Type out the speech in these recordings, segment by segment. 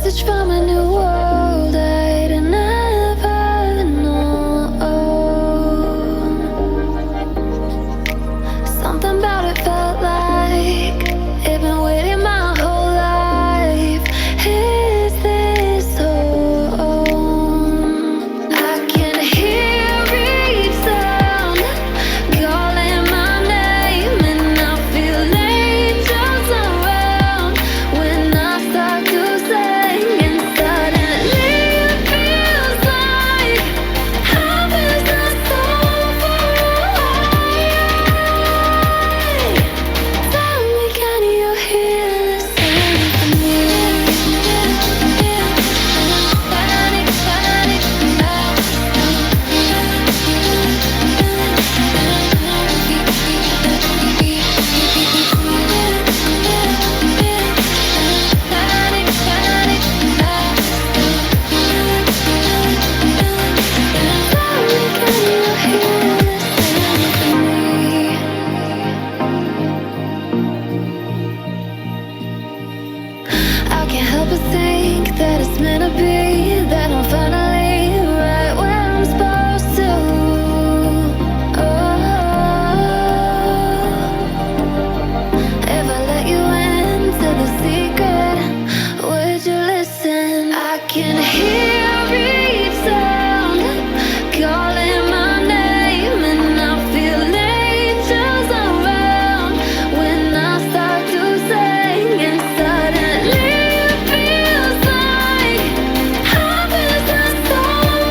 Message from a new world I'd never known. Something about it felt like it'd been waiting my whole life. Is this home? I can hear each sound calling my name, and I feel angels around when I start to sing. And suddenly it feels like heaven's not so far away. Tell me, can you hear the symphony? Panic, panic, I can't help but think that it's meant to be, that I'm finally right where I'm supposed to. Oh, if I let you into the secret, would you listen? I can hear each sound calling my name, and I feel angels around when I start to sing. And suddenly it feels like heaven's not so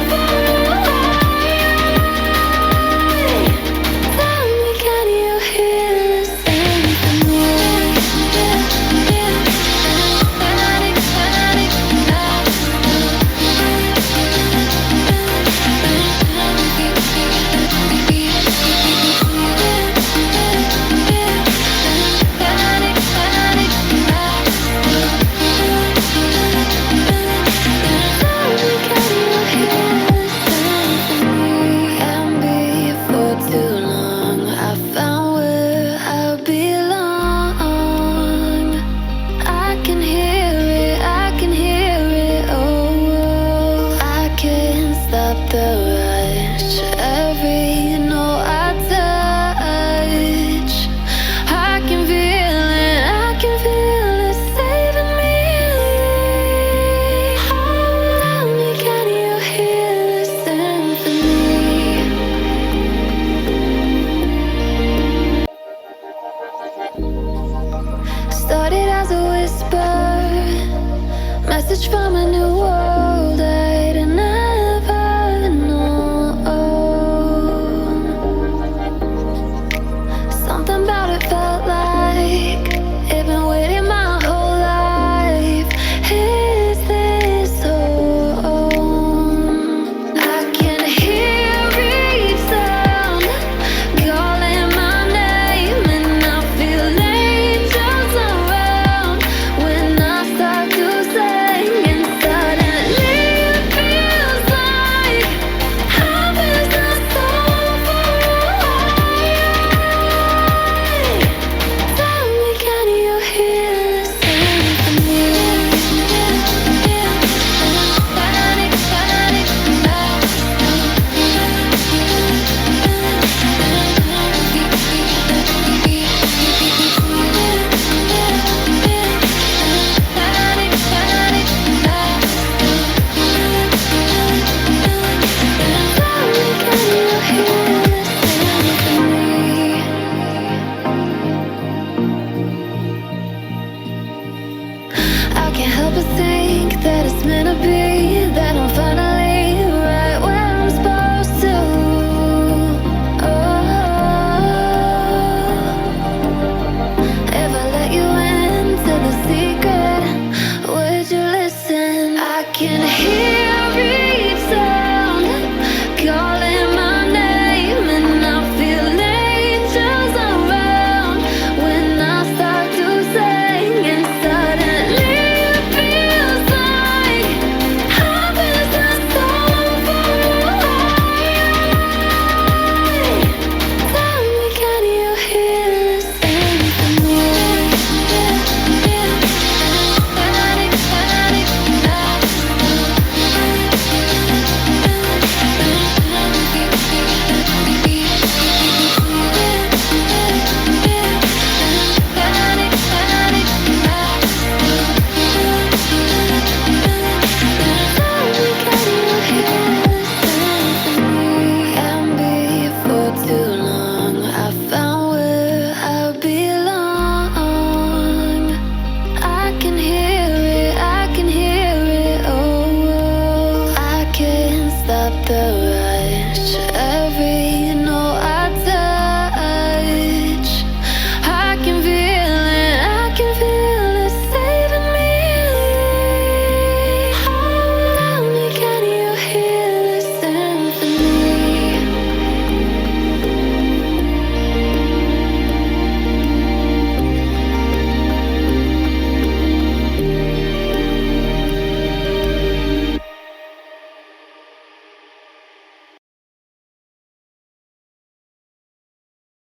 far away. Tell me, can you hear the symphony? Panic, panic, and before too long, I found where I belong. I can hear it, I can hear it. Oh, I can't stop the rush. Every note I touch, I can feel it, I can feel it saving me. Oh, tell me, can you hear the symphony? Started as a whisper, message from a new world.